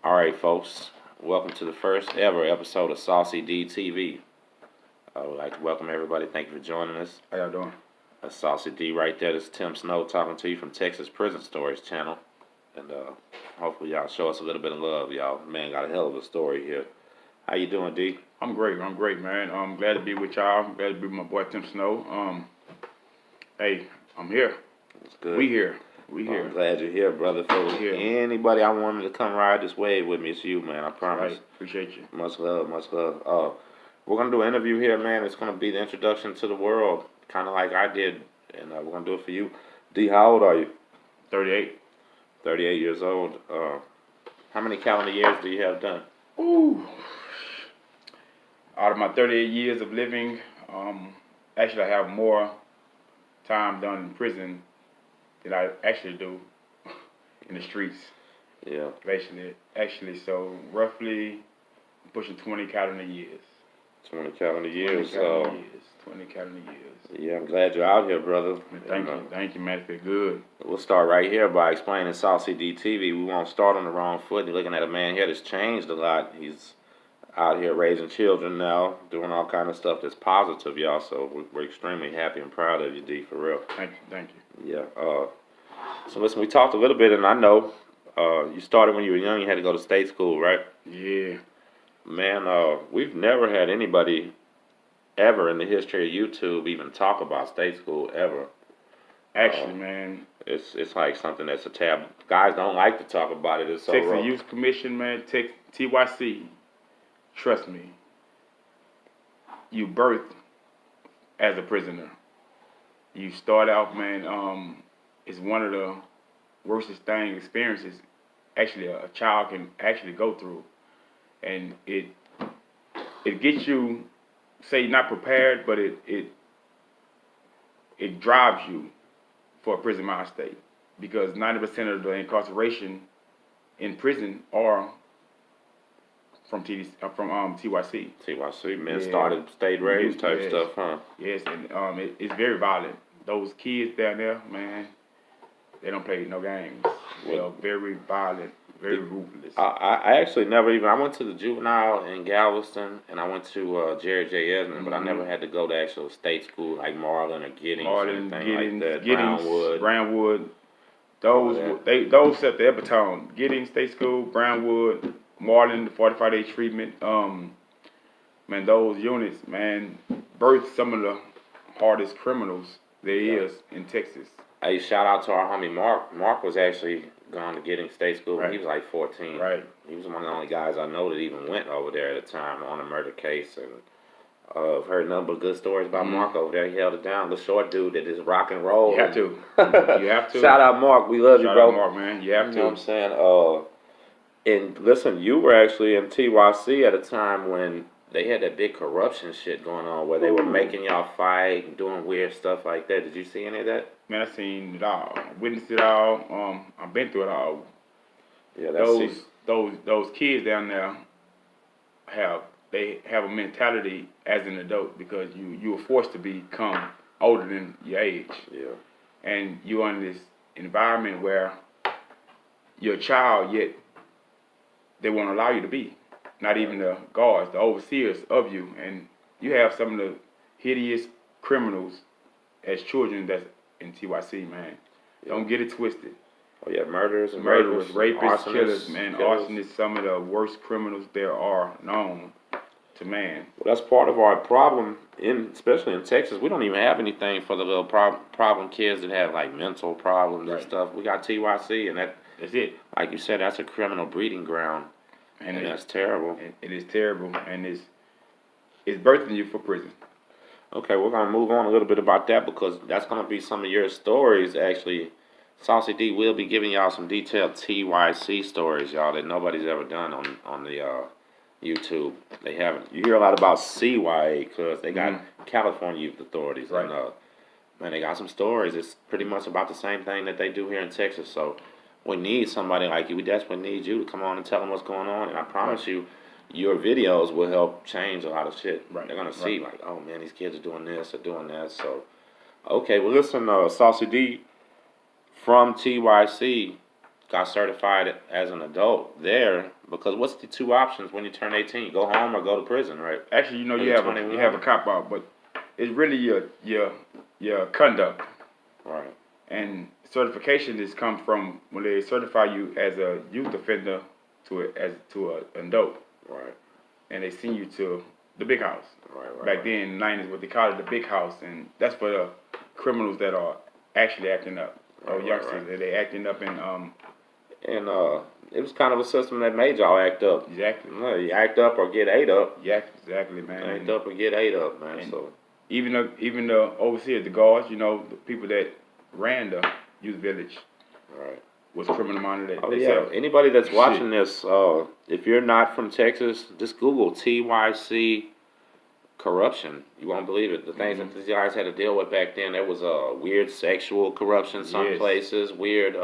All right, folks. Welcome to the first ever episode of Saucy D TV. I would like to welcome everybody. Thank you for joining us. How y'all doing? That's Saucy D right there. This is Tim Snow talking to you from Texas Prison Stories channel. And hopefully y'all show us a little bit of love, y'all. Man got a hell of a story here. How you doing, D? I'm great, man. I'm glad to be with y'all. I'm glad to be with my boy Tim Snow. Hey, I'm here. It's good. We here. I'm glad you're here, brother. For anybody I wanted to come ride this wave with me, it's you, man. I promise. Right. Appreciate you. Much love, much love. We're going to do an interview here, man. It's going to be the introduction to the world, kind of like I did, and we're going to do it for you. D, how old are you? 38. 38 years old. How many calendar years do you have done? Ooh. Out of my 38 years of living, actually I have more time done in prison than I actually do in the streets. Yeah. Actually, so roughly pushing 20 calendar years. 20 calendar years. 20 calendar years. Yeah, I'm glad you're out here, brother. Thank you, man. It feel good. We'll start right here by explaining Saucy D TV. We won't start on the wrong foot. You're looking at a man here that's changed a lot. He's out here raising children now, doing all kind of stuff that's positive, y'all. So we're extremely happy and proud of you, D, for real. Thank you. Yeah. So listen, we talked a little bit, and I know you started when you were young. You had to go to state school, right? Yeah. Man, we've never had anybody ever in the history of YouTube even talk about state school ever. Actually, man, it's like something that's a taboo. Guys don't like to talk about it. It's so Texas rough. Youth Commission, man, TYC. Trust me. You birthed as a prisoner. You start out, man. It's one of the worstest experiences actually a child can actually go through, and it gets you, say, not prepared, but it drives you for a prison mind state, because 90% of the incarceration in prison are from TYC. TYC, men started state raised type stuff, huh? Yes, and it's very violent. Those kids down there, man, they don't play no games. They're very violent, very ruthless. I actually never even, I went to the Juvenile in Galveston, and I went to Jerry J. Esmond, but I never had to go to actual state school like Marlin or Giddings or anything like that. Brownwood. Those set the epitome. Giddings State School, Brownwood, Marlin, the 45-day treatment. Man, those units, man, birthed some of the hardest criminals there is in Texas. Hey, shout out to our homie Mark. Mark was actually gone to Giddings State School when he was like 14. Right. He was one of the only guys I know that even went over there at the time on a murder case. And I've heard a number of good stories about Mark over there. He held it down. The short dude that is rock and roll. You have to. You have to. Shout out Mark. We love you, bro. Shout out Mark, man. You have to. You know what I'm saying? And listen, you were actually in TYC at a time when they had that big corruption shit going on where they were making y'all fight and doing weird stuff like that. Did you see any of that? Man, I seen it all. Witnessed it all. I've been through it all. Yeah, those kids down there have a mentality as an adult, because you were forced to become older than your age. Yeah. And you're in this environment where you're a child, yet they won't allow you to be. Not even the guards, the overseers of you. And you have some of the hideous criminals as children that's in TYC, man. Don't get it twisted. Oh yeah, murderers, rapists, killers, man. Arsonists, some of the worst criminals there are known to man. Well, that's part of our problem, especially in Texas. We don't even have anything for the little problem kids that have like mental problems and stuff. We got TYC, and that's it. Like you said, that's a criminal breeding ground, and that's terrible. It is terrible, and it's birthing you for prison. Okay, we're going to move on a little bit about that, because that's going to be some of your stories, actually. Saucy D will be giving y'all some detailed TYC stories, y'all, that nobody's ever done on the YouTube. They haven't. You hear a lot about CYA, because they got California Youth Authorities. Right. And, man, they got some stories. It's pretty much about the same thing that they do here in Texas. So we need somebody like you. We desperately need you to come on and tell them what's going on. And I promise you, your videos will help change a lot of shit. Right. They're going to see, like, oh, man, these kids are doing this or doing that. So, okay, well, listen, Saucy D, from TYC, got certified as an adult there, because what's the two options when you turn 18? You go home or go to prison, right? Actually, you know, Or you have a cop out, but it's really your conduct. Right. And certification is come from when they certify you as a youth offender to an adult, Right. and they send you to the big house. Right. Back then in the 90s, what they called it the big house, and that's for the criminals that are actually acting up, or youngsters that they acting up in. And it was kind of a system that made y'all act up. Exactly. You act up or get ate up. Yeah, exactly, man. Act up or get ate up, man. So even the overseers, the guards, you know, the people that ran the youth village, right, was criminal minded. Oh yeah. Anybody that's watching this, if you're not from Texas, just Google TYC corruption. You won't believe it. The things that these guys had to deal with back then. There was weird sexual corruption some places, weird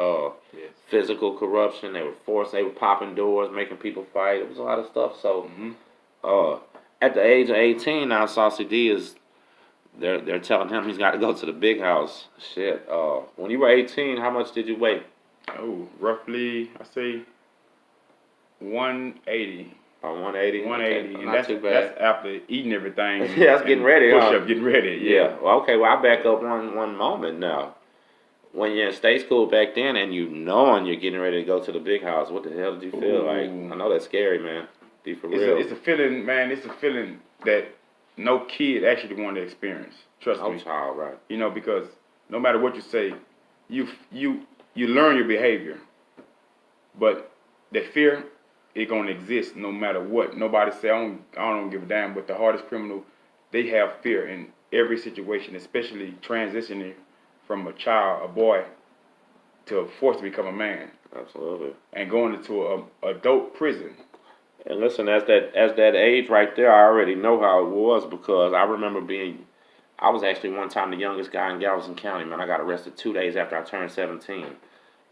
physical corruption. They were popping doors, making people fight. It was a lot of stuff. So at the age of 18 now, Saucy D is they're telling him he's got to go to the big house. Shit. When you were 18, how much did you weigh? Oh, roughly, I say 180. 180. 180, Okay. and Not too bad. that's after eating everything. Yeah, that's getting ready. Push up, getting ready. Yeah. Well, okay. Well, I back up one moment now. When you're in state school back then, and you knowing you're getting ready to go to the big house, what the hell did you feel like? I know that's scary, man. Be for real. It's a feeling, man. It's a feeling that no kid actually wanted to experience. Trust me. No child, right? You know, because no matter what you say, you learn your behavior, but the fear is gonna exist no matter what. Nobody say I don't give a damn. But the hardest criminal, they have fear in every situation, especially transitioning from a child, a boy, to forced to become a man. Absolutely. And going into a adult prison. And listen, as that age right there, I already know how it was, because I remember I was actually one time the youngest guy in Galveston County, man. I got arrested 2 days after I turned 17.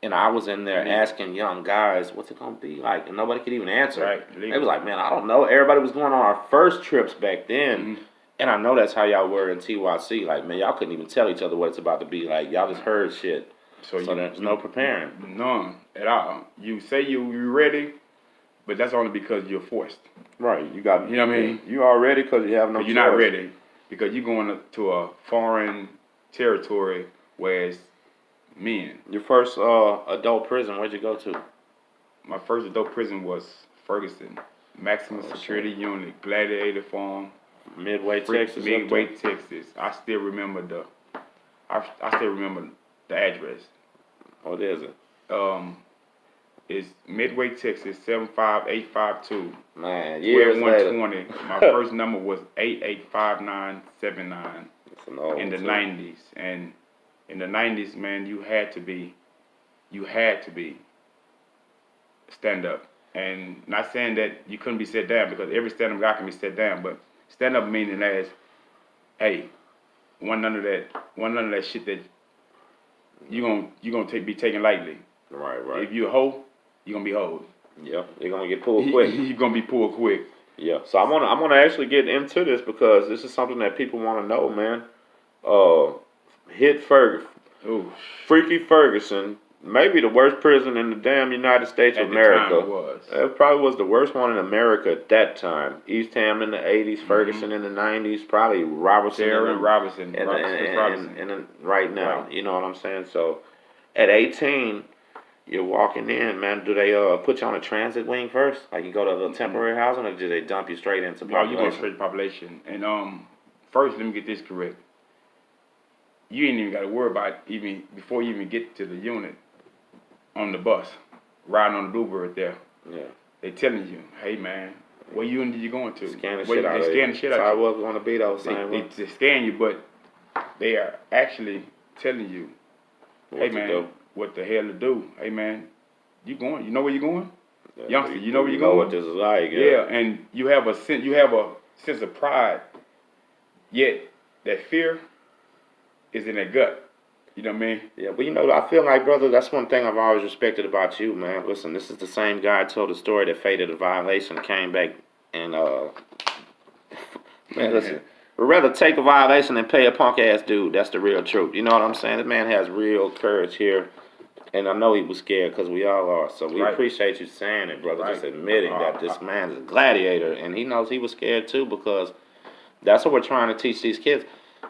And I was in there asking young guys, what's it going to be like? And nobody could even answer. Right. They was like, man, I don't know. Everybody was going on our first trips back then. And I know that's how y'all were in TYC. Like, man, y'all couldn't even tell each other what it's about to be like. Y'all just heard shit. So there's no preparing. None at all. You say you're ready, but that's only because you're forced. Right. You know what I mean? You are ready because you have no choice. You're not choice. ready because you're going to a foreign territory where it's men. Your first adult prison, where'd you go to? My first adult prison was Ferguson. Maximum Security Unit, Gladiator Farm. Midway, Texas. Midway, Texas. I still remember the address. What is it? It's Midway, Texas, 75852. Man, years later. 120. My first number was 885979. In the 90s. And in the 90s, man, you had to be stand up. And not saying that you couldn't be set down, because every stand-up guy can be set down, but stand up meaning as, hey, one none of that shit that you gonna be taken lightly. Right. If you a hoe, you gonna be hoed. Yeah, you're gonna get pulled quick. You're gonna be pulled quick. Yeah. So I'm gonna actually get into this, because this is something that people want to know, man. Hit Ferguson. Ooh. Freaky Ferguson. Maybe the worst prison in the damn United States of America. It probably was the worst one in America at that time. East Ham in the 80s, Ferguson in the 90s, probably Robertson. And right now, right. You know what I'm saying? So at 18, you're walking in, man. Do they put you on a transit wing first? Like you go to a little temporary housing, or do they dump you straight into population? No, you go straight to population. And first, let me get this correct. You ain't even got to worry about even before you even get to the unit. On the bus, riding on the Bluebird there. Yeah. They telling you, hey man, where unit you going to? Scan the shit out of you. Scan the shit out of you. I was going to be those same ones. They scan you, but they are actually telling you, hey man, what the hell to do? Hey man, you going? You know where you're going? Yeah, youngster, you know where you're going? What this is like. Yeah, and you have a sense of pride, yet that fear is in that gut. You know what I mean? Yeah, but you know, I feel like, brother, that's one thing I've always respected about you, man. Listen, this is the same guy who told the story that faded a violation, came back and, man, listen, we'd rather take a violation than pay a punk-ass dude. That's the real truth. You know what I'm saying? The man has real courage here. And I know he was scared because we all are. So we Right. appreciate you saying it, brother. Right. Just admitting that this man's a gladiator, and he knows he was scared too, because that's what we're trying to teach these kids.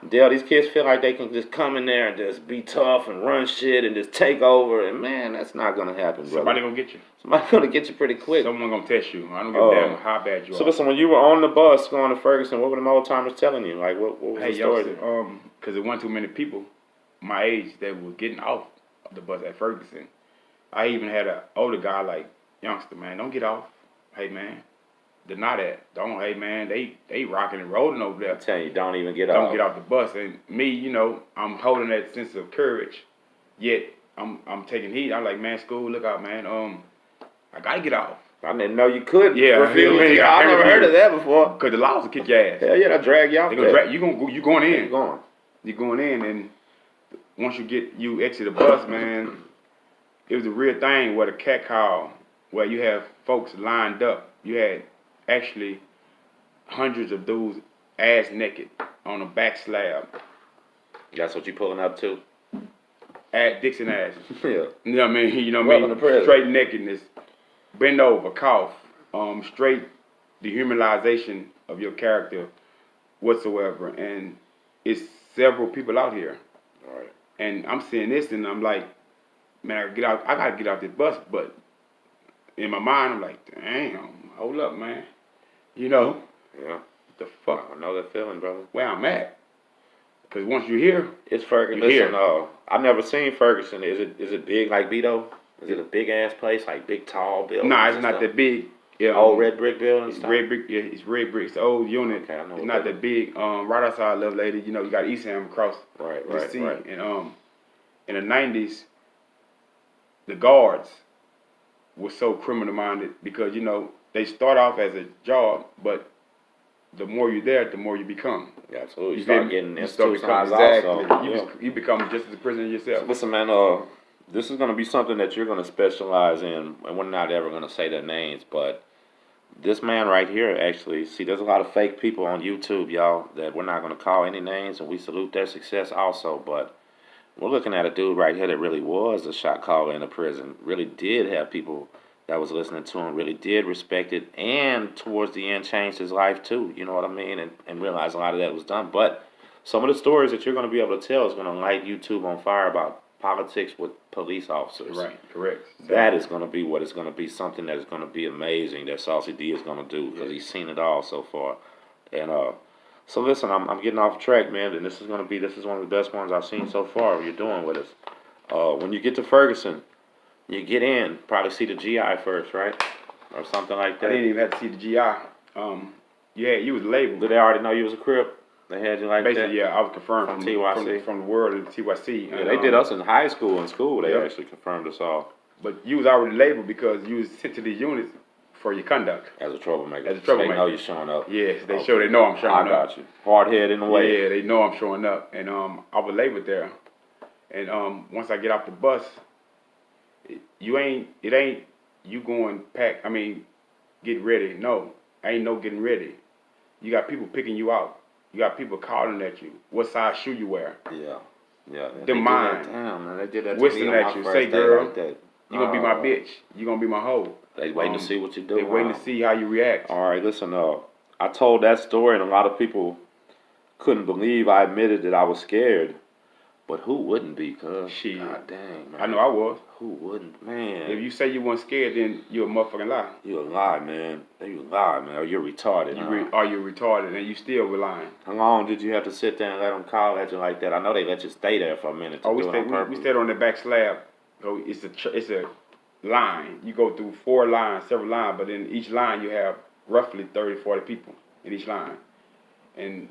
Dale, these kids feel like they can just come in there and just be tough and run shit and just take over, and man, that's not gonna happen, brother. Somebody gonna get you. Somebody's gonna get you pretty quick. Someone gonna test you. I don't give a damn how bad you are. So listen, when you were on the bus going to Ferguson, what were the old timers telling you? Like, what was the story? Because there wasn't too many people my age that were getting off the bus at Ferguson. I even had an older guy like, youngster, man, don't get off. Hey, man, deny that. Don't, hey, man, they rocking and rolling over there. I tell you, don't even get off. Don't get off the bus. And me, you know, I'm holding that sense of courage, yet I'm taking heat. I'm like, man, school, look out, man. I gotta get off. I didn't know you could. Yeah, refuse. I never heard of that before. Cause the laws will kick your ass. Hell yeah, they'll drag you off. They gonna drag you. You going in. You're going. You're going in, and once you exit the bus, man, it was a real thing where the cat call, where you have folks lined up. You had actually hundreds of dudes ass naked on a back slab. That's what you pulling up to? At Dixon ass. Yeah. You know what I mean? You know what I mean? Straight nakedness, bend over, cough, straight dehumanization of your character whatsoever. And it's several people out here. All right. And I'm seeing this and I'm like, man, I gotta get out this bus, but in my mind I'm like, damn, hold up, man. You know? Yeah. What the fuck? I know that feeling, brother. Where I'm at. Cause once you're here, it's Ferguson. Listen, I've never seen Ferguson. Is it big like Vito? Is it a big ass place, like big tall building? Nah, it's not that big. Yeah, old red brick building. It's red brick. Yeah, it's red brick. It's the old unit. Okay, I know. It's not that big. Right outside Love Lady, you know, you got East Ham across the sea. Right. And in the '90s, the guards were so criminal minded because you know they start off as a job, but the more you're there, the more you become. Yeah, absolutely. You start getting institutionalized also. You become just as a prisoner yourself. Listen, man, this is going to be something that you're going to specialize in, and we're not ever going to say their names, but this man right here, actually, see, there's a lot of fake people on YouTube, y'all, that we're not going to call any names, and we salute their success also, but we're looking at a dude right here that really was a shot caller in a prison, really did have people that was listening to him, really did respect it, and towards the end changed his life too, you know what I mean, and realized a lot of that was done. But some of the stories that you're going to be able to tell is going to light YouTube on fire about politics with police officers. Right, correct. That is going to be what it's going to be, something that is going to be amazing that Saucy D is going to do, because he's seen it all so far. And so listen, I'm getting off track, man, and this is one of the best ones I've seen so far you're doing with us. When you get to Ferguson, you get in, probably see the GI first, right? Or something like that. I didn't even have to see the GI. Yeah, you was labeled. Did they already know you was a Crip? They had you like basically, that? I was confirmed from TYC. From the world of TYC. Yeah, they did us in high school and school. They actually confirmed us all. But you was already labeled because you was sent to these units for your conduct. As a troublemaker. As a troublemaker. So they know you're showing up. Yes, they know I'm showing up. I got you. Hard head in the way. Yeah, they know I'm showing up. And I was labeled there. And once I get off the bus, it ain't you going pack, get ready. No, ain't no getting ready. You got people picking you out. You got people calling at you. What size shoe you wear? Yeah. Them mine. Damn, man, they did that to whistling me on at you. my Say, first day girl, like that. You gonna be my bitch. You gonna be my hoe. They waiting to see what you do. They waiting to see how you react. All right, listen, I told that story, and a lot of people couldn't believe I admitted that I was scared. But who wouldn't be, cuz? Shit. God dang, man. I know I was. Who wouldn't? Man. If you say you weren't scared, then you're a motherfucking lie. You a lie, man. You a lie, man. Or you're retarded. Are you retarded and you still lying? How long did you have to sit there and let them call at you like that? I know they let you stay there for a minute. We stayed on the back slab. So it's a line. You go through several lines, but in each line you have roughly 30, 40 people in each line. And